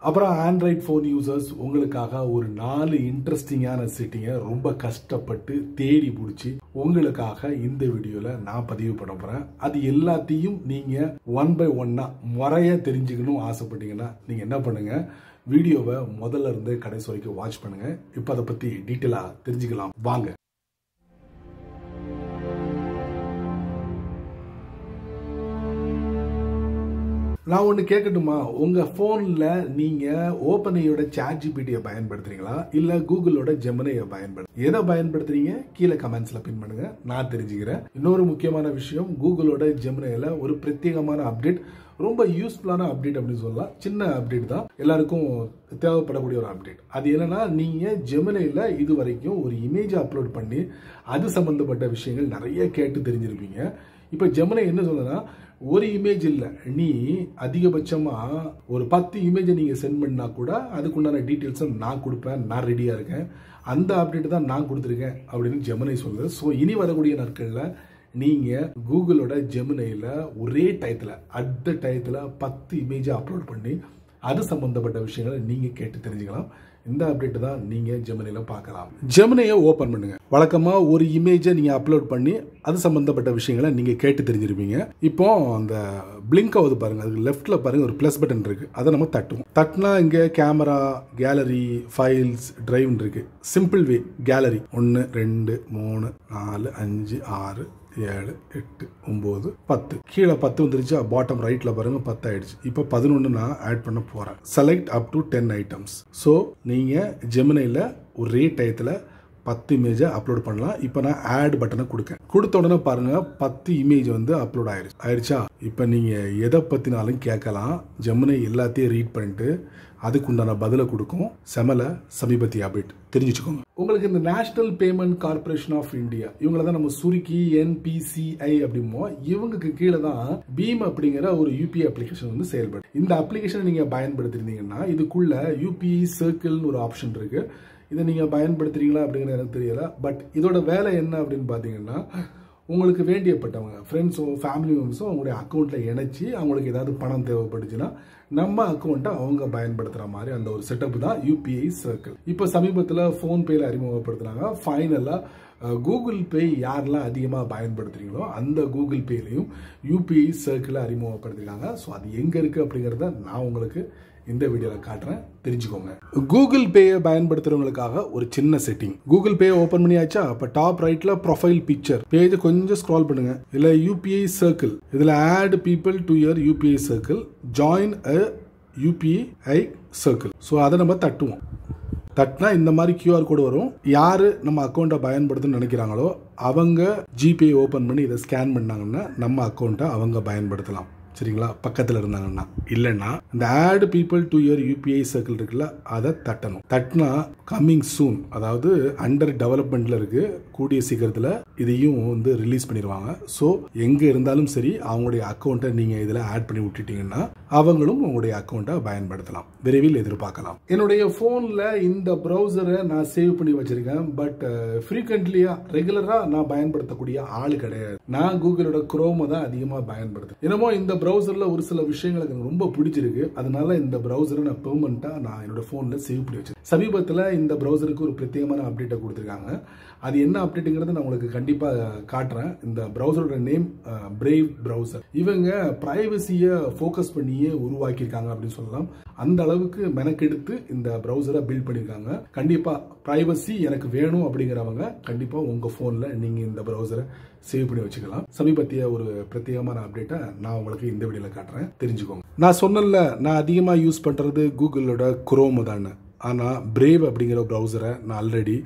அப்புறம் Android phone users உங்களுக்காக ஒரு 4 இன்ட்ரெஸ்டிங்கான செட்டிங்கை ரொம்ப கஷ்டப்பட்டு தேடி பிடிச்சி உங்களுக்காக இந்த வீடியோல நான் பதிவு பண்ண போறேன். அது எல்லாத்தையும் நீங்க 1 by 1 முறையா தெரிஞ்சுக்கணும் ஆசைப்பட்டீங்கன்னா நீங்க என்ன பண்ணுங்க, வீடியோவை முதல்ல இருந்து கடைசி வரைக்கும் வாட்ச் பண்ணுங்க. இப்போ அதை பத்தி டீட்டெயிலா தெரிஞ்சுக்கலாம் வாங்க. நான் ஒன்று கேட்கட்டுமா, உங்க போன்ல நீங்க ஓப்பன்ஐயோட சாட்ஜிபிடியை பயன்படுத்துறீங்களா இல்ல கூகுளோட ஜெமினியை எதை பயன்படுத்துறீங்க? கீழே கமெண்ட்ஸ்ல பின் பண்ணுங்க, நான் தெரிஞ்சுக்கிறேன். இன்னொரு முக்கியமான விஷயம், கூகுளோட ஜெமினியில ஒரு பிரத்யேகமான அப்டேட், ரொம்ப யூஸ்ஃபுல்லான அப்டேட் அப்படின்னு சொல்லலாம். சின்ன அப்டேட் தான், எல்லாருக்கும் தேவைப்படக்கூடிய ஒரு அப்டேட். அது என்னன்னா, நீங்க ஜெமினியில இது வரைக்கும் ஒரு இமேஜ் அப்லோட் பண்ணி அது சம்பந்தப்பட்ட விஷயங்கள் நிறைய கேட்டு தெரிஞ்சிருப்பீங்க. இப்ப ஜெமினி என்ன சொல்லுன்னா, ஒரு இமேஜ் இல்ல, நீ அதிகபட்சமா ஒரு 10 இமேஜை நீங்க சென்ட் பண்ணா கூட அதுக்குண்டான டீட்டெயில்ஸை நான் கொடுப்பேன், நான் ரெடியா இருக்கேன், அந்த அப்டேட் தான் நான் கொடுத்துருக்கேன் அப்படின்னு ஜெமினி சொல்லுது. ஸோ இனி வரக்கூடிய நாட்கள்ல நீங்க கூகுளோட ஜெமினியில ஒரே டயத்துல அடுத்த டயத்துல 10 இமேஜை அப்லோட் பண்ணி அது சம்பந்தப்பட்ட விஷயங்களை நீங்க கேட்டு தெரிஞ்சுக்கலாம். இந்த அப்டேட் தான் நீங்க ஜெமினில பார்க்கலாம். ஜெமினியை ஓபன் பண்ணுங்க. வழக்கமா ஒரு இமேஜை நீங்க அப்லோட் பண்ணி அது சம்பந்தப்பட்ட விஷயங்களை நீங்க கேட்டு தெரிஞ்சிருப்பீங்க. இப்போ அந்த பிளிங்க் ஆகுது பாருங்க, அதுக்கு லெஃப்ட்ல பாருங்க ஒரு பிளஸ் பட்டன் இருக்கு, அதை நம்ம தட்டுவோம். தட்டினா இங்க கேமரா, கேலரி, ஃபைல்ஸ், டிரைவ் இருக்கு. சிம்பிள் வே கேலரி 1 2 3 4 5 6 7 8 9 10 கீழே 10 வந்துருச்சு. பாட்டம் ரைட்ல பாருங்க 10 ஆயிடுச்சு. இப்போ 11 நான் ஆட் பண்ண போறேன். Select up to 10 items. So நீங்க ஜெமினில ஒரே டயத்துல 10 இமேஜை அப்லோட் பண்ணலாம். இப்போ நான் ஆட் பட்டனை கொடுத்த உடனே பாருங்க 10 இமேஜ் வந்து அப்லோட் ஆயிடுச்சா. இப்போ நீங்க எதை பத்தினாலும் கேட்கலாம், ஜெமினி எல்லாத்தையும் ரீட் பண்ணிட்டு அதுக்குண்டான பதிலை கொடுக்கும். செமல சமீபத்திய அப்டேட் தெரிஞ்சுக்கோங்க. உங்களுக்கு இந்த national payment corporation of India, இவங்களை தான் நம்ம சுருக்கி NPCI அப்படிமோ, இவங்களுக்கு கீழே தான் பீம் அப்படிங்கிற ஒரு UPI அப்ளிகேஷன் வந்து செயல்படும். இந்த அப்ளிகேஷன் நீங்க பயன்படுத்திருந்தீங்கன்னா இதுக்குள்ள UPI சர்க்கிள்னு ஒரு ஆப்ஷன் இருக்கு. இதை நீங்க பயன்படுத்துறீங்களா அப்படிங்கிறது எனக்கு தெரியல. பட் இதோட வேலை என்ன அப்படின்னு பாத்தீங்கன்னா, உங்களுக்கு வேண்டியப்பட்டவங்க ஃப்ரெண்ட்ஸோ ஃபேமிலி மெம்பர்ஸோ அவங்களுடைய அக்கௌண்ட்ல இணைச்சி அவங்களுக்கு ஏதாவது பணம் தேவைப்பட்டுச்சுன்னா நம்ம அக்கௌண்ட்டை அவங்க பயன்படுத்துற மாதிரி அந்த ஒரு செட்டப் தான் UPI சர்க்கிள். இப்போ சமீபத்தில் ஃபோன்பேல அறிமுகப்படுத்துறாங்க. ஃபைனலா கூகுள் பே யாரெல்லாம் அதிகமாக பயன்படுத்துறீங்களோ அந்த கூகுள் பேலையும் UPI சர்க்கிளை அறிமுகப்படுத்திருக்காங்க. ஸோ அது எங்க இருக்கு அப்படிங்கிறத நான் உங்களுக்கு இந்த வீடியோல காட்டுறேன், தெரிஞ்சுக்கோங்க. கூகுள் பேயை பயன்படுத்துறவங்களுக்காக ஒரு சின்ன செட்டிங். கூகுள் பே ஓபன் பண்ணியாச்சா, அப்ப டாப் ரைட்ல ப்ரொஃபைல் பிக்சர் பேஜ் கொஞ்சம் ஸ்க்ரால் பண்ணுங்க. இல்ல UPI சர்க்கிள், இதுல add people to your UPI circle, join a UPI circle. So அதை நம்ம தட்டுவோம். தட்டினா இந்த மாதிரி QR கோடு வரும். யாரு நம்ம அக்கௌண்ட்டை பயன்படுத்தணும்னு நினைக்கிறாங்களோ அவங்க ஜிபே ஓபன் பண்ணி இதை ஸ்கேன் பண்ணாங்கன்னா நம்ம அக்கௌண்ட்டை அவங்க பயன்படுத்தலாம். சரிங்களா? பக்கத்தில் இருந்தாங்கன்னா. இல்லைன்னா இந்த add people to your UPI circle இருக்குல்ல, அதை தட்டணும். தட்டினா கம்மிங் சூன், அதாவது அண்டர் டெவலப்மெண்ட்ல இருக்கு, கூடிய சீக்கிரத்தில் இதையும் வந்து ரிலீஸ் பண்ணிடுவாங்க. ஸோ எங்க இருந்தாலும் சரி அவங்களுடைய அக்கௌண்ட்டை நீங்க இதில் ஆட் பண்ணி விட்டுட்டீங்கன்னா அவங்களும் உங்களுடைய அக்கௌண்ட்டை பயன்படுத்தலாம். விரைவில் எதிர்பார்க்கலாம். என்னுடைய போன்ல இந்த ப்ரௌசரை நான் சேவ் பண்ணி வச்சிருக்கேன். பட் ஃப்ரீக்வெண்ட்லியா ரெகுலரா நான் பயன்படுத்தக்கூடிய ஆளு கிடையாது. நான் கூகுளோட குரோமை தான் அதிகமாக பயன்படுத்துறேன். என்னமோ இந்த ப்ரௌசர்ல ஒரு சில விஷயங்கள் எனக்கு ரொம்ப பிடிச்சிருக்கு, அதனால இந்த ப்ரௌசரை நான் பெர்மனண்டா நான் என்னோட போன்ல சேவ் பண்ணி வச்சிருக்கேன். சமீபத்தில் இந்த ப்ரௌசருக்கு ஒரு பிரத்யேகமான அப்டேட்டை கொடுத்துருக்காங்க. அது என்ன அப்டேட்டுங்கிறது நான் உங்களுக்கு கண்டிப்பா காட்டுறேன். இந்த ப்ரௌசரோட நேம் பிரேவ் ப்ரௌசர். இவங்க பிரைவசியை ஃபோக்கஸ் பண்ணியே உருவாக்கியிருக்காங்க அப்படின்னு சொல்லலாம். அந்த அளவுக்கு மெனக்கெடுத்து இந்த ப்ரௌசரை பில்ட் பண்ணியிருக்காங்க. கண்டிப்பா பிரைவசி எனக்கு வேணும் அப்படிங்கிறவங்க கண்டிப்பா உங்க போன்ல நீங்க இந்த ப்ரௌசரை சேவ் பண்ணி வச்சுக்கலாம். சமீபத்திய ஒரு பிரத்யேகமான அப்டேட்டை நான் உங்களுக்கு இந்த வீடியோல காட்டுறேன், தெரிஞ்சுக்கோங்க. நான் சொன்னல, நான் அதிகமா யூஸ் பண்றது கூகுளோட குரோம் தான். ஆனா பிரேவ் அப்படிங்கிற ப்ரௌசரை நான் ஆல்ரெடி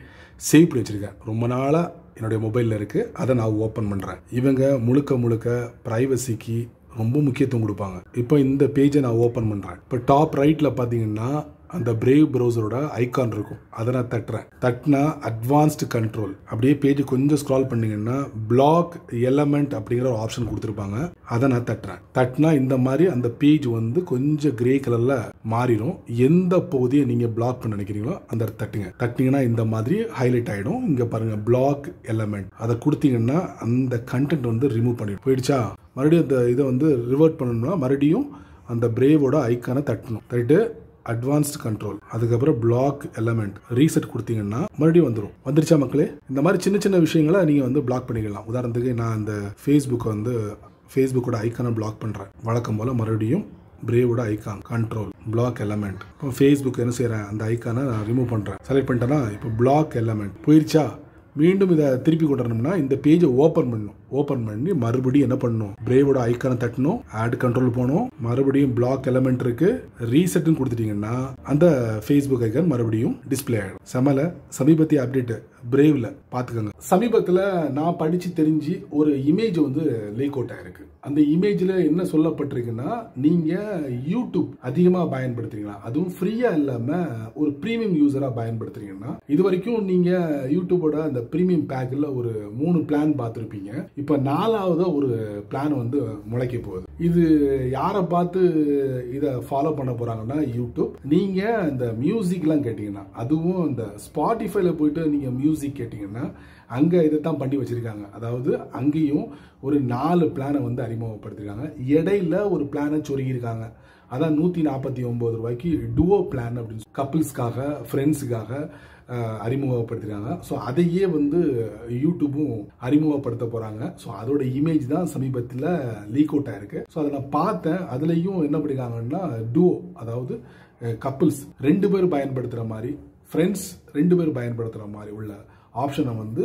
சேவ் பண்ணி வச்சிருக்கேன். ரொம்ப நாளா என்னுடைய மொபைல்ல இருக்கு, அதை நான் ஓபன் பண்றேன். இவங்க முழுக்க பிரைவசிக்கு ரொம்ப முக்கியத்துவம் கொடுப்பாங்க. இப்போ இந்த பேஜை நான் ஓபன் பண்றேன். இப்போ டாப் ரைட்ல பாத்தீங்கன்னா அந்த பிரேவ் ப்ரௌசரோட ஐகான் இருக்கும், அதை நான் தட்டுறேன். தட்டினா அட்வான்ஸ்டு கண்ட்ரோல், அப்படியே பேஜ் கொஞ்சம் ஸ்க்ரால் பண்ணீங்கன்னா பிளாக் எலமெண்ட் அப்படிங்கிற ஒரு ஆப்ஷன் கொடுத்துருப்பாங்க, அதை நான் தட்டுறேன். தட்டினா இந்த மாதிரி அந்த பேஜ் வந்து கொஞ்சம் கிரே கலர்ல மாறிடும். எந்த பகுதியை நீங்க பிளாக் பண்ண நினைக்கிறீங்களோ அந்த தட்டுங்க. தட்டிங்கன்னா இந்த மாதிரி ஹைலைட் ஆயிடும். இங்க பாருங்க பிளாக் எலமெண்ட், அதை கொடுத்தீங்கன்னா அந்த கண்டென்ட் வந்து ரிமூவ் பண்ணிடும். போயிடுச்சா? மறுபடியும் அந்த இதை வந்து ரிவர்ட் பண்ணணும்னா மறுபடியும் அந்த பிரேவோட ஐக்கானை தட்டணும். தட்டு அட்வான்ஸ்ட் கண்ட்ரோல், அதுக்கப்புறம் பிளாக் எலமெண்ட், ரீசெட் கொடுத்தீங்கன்னா மறுபடியும் வந்துடும். வந்துருச்சா மக்களே? இந்த மாதிரி சின்ன சின்ன விஷயங்களை நீங்கள் வந்து பிளாக் பண்ணிக்கலாம். உதாரணத்துக்கு நான் இந்த ஃபேஸ்புக்கோட ஐக்கானை பிளாக் பண்ணுறேன். வழக்கம் போல் மறுபடியும் பிரேவோட ஐக்கான் கண்ட்ரோல் பிளாக் எலமெண்ட். இப்போ ஃபேஸ்புக் என்ன செய்கிறேன், அந்த ஐக்கானை நான் ரிமூவ் பண்ணுறேன். செலக்ட் பண்ணிட்டேன்னா இப்போ பிளாக் எலமெண்ட் போயிடுச்சா? மீண்டும் இதை திருப்பி கொண்டு வரணும்னா இந்த பேஜை ஓப்பன் பண்ணணும். ஓப்பன் பண்ணி மறுபடியும் என்ன பண்ணணும், பிரேவோட ஐக்கானை தட்டணும், ஆட் கண்ட்ரோல் போகணும், மறுபடியும் பிளாக் எலமெண்ட் இருக்கு, ரீசெட்னு கொடுத்துட்டீங்கன்னா அந்த ஃபேஸ்புக் ஐக்கான் மறுபடியும் டிஸ்பிளே ஆகிடும். சமீபத்திய அப்டேட் பிரேவ்ல பார்த்துக்கோங்க. சமீபத்தில் நான் படித்து தெரிஞ்சு ஒரு இமேஜ் வந்து லீக் அவுட் ஆயிருக்கு. அந்த இமேஜில் என்ன சொல்லப்பட்டிருக்குன்னா, நீங்கள் யூடியூப் அதிகமாக பயன்படுத்துறீங்களா, அதுவும் ஃப்ரீயாக இல்லாமல் ஒரு ப்ரீமியம் யூஸராக பயன்படுத்துறீங்கன்னா, இது வரைக்கும் நீங்கள் யூடியூபோட அந்த ப்ரீமியம் பேக்கில் ஒரு 3 பிளான் பார்த்துருப்பீங்க. இப்போ 4வது ஒரு பிளான் வந்து முளைக்க போகுது. இது யாரை பார்த்து இதை ஃபாலோ பண்ண போகிறாங்கன்னா, யூடியூப். நீங்கள் இந்த மியூசிக்லாம் கேட்டிங்கன்னா, அதுவும் இந்த ஸ்பாட்டிஃபைல போயிட்டு நீங்கள் மியூசிக் கேட்டிங்கன்னா அங்கே இதைத்தான் பண்ணி வச்சிருக்காங்க. அதாவது அங்கேயும் ஒரு 4 பிளானை வந்து அறிமுகப்படுத்திருக்காங்க. இடையில ஒரு பிளானை சொருகியிருக்காங்க. அதான் 149 ரூபாய்க்கு டுவோ பிளான் அப்படின்னு கப்பிள்ஸ்க்காக, ஃப்ரெண்ட்ஸுக்காக அறிமுகப்படுத்திருக்காங்க. ஸோ அதையே வந்து யூடியூப்பும் அறிமுகப்படுத்த போகிறாங்க. ஸோ அதோட இமேஜ் தான் சமீபத்தில் லீக் அவுட் ஆயிருக்கு. ஸோ அதை நான் பார்த்தேன். அதுலேயும் என்ன பண்ணிருக்காங்கன்னா, டுவோ, அதாவது கப்பிள்ஸ் 2 பேர் பயன்படுத்துகிற மாதிரி, ஃப்ரெண்ட்ஸ் 2 பேர் பயன்படுத்துகிற மாதிரி உள்ள ஆப்ஷனை வந்து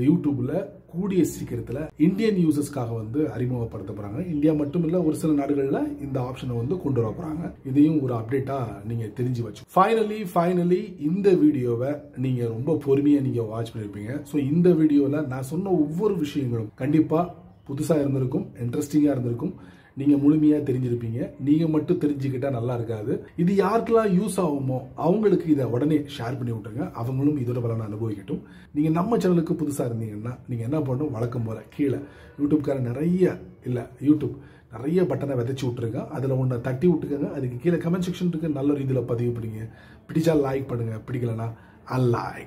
யூடியூப்ல கூடிய சீக்கிரத்தில் இந்தியன் யூசர்ஸ்க்காக வந்து அறிமுகப்படுத்த போறாங்க. இந்தியா மட்டும் இல்ல, ஒரு சில நாடுகளில் இந்த ஆப்ஷனை வந்து கொண்டு வர போறாங்க. இதையும் ஒரு அப்டேட்டா நீங்க தெரிஞ்சு வச்சு. ஃபைனலி இந்த வீடியோவை நீங்க ரொம்ப பொறுமையா நீங்க வாட்ச் பண்ணிருப்பீங்க. ஸோ இந்த வீடியோவில் நான் சொன்ன ஒவ்வொரு விஷயங்களும் கண்டிப்பா புதுசா இருந்திருக்கும், இன்ட்ரெஸ்டிங்கா இருந்திருக்கும். நீங்க முழுமையா தெரிஞ்சிருப்பீங்க. நீங்க மட்டும் தெரிஞ்சுக்கிட்டா நல்லா இருக்காது. இது யாருக்கெல்லாம் யூஸ் ஆகுமோ அவங்களுக்கு இதை உடனே ஷேர் பண்ணி விட்டுருங்க. அவங்களும் இதோட பலனை அனுபவிக்கட்டும். நீங்க நம்ம சேனலுக்கு புதுசா இருந்தீங்கன்னா நீங்க என்ன பண்ணணும், வழக்கம் போல கீழே யூடியூப் நிறைய பட்டனை விதைச்சு விட்டுருங்க. அதுல ஒன்றை தட்டி விட்டுக்கங்க. அதுக்கு கீழே கமெண்ட் செக்ஷன் இருக்கு, நல்ல ரீதியில் பதிவு பண்ணுங்க. பிடிச்சா லைக் பண்ணுங்க, பிடிக்கலன்னா அன்லைக்.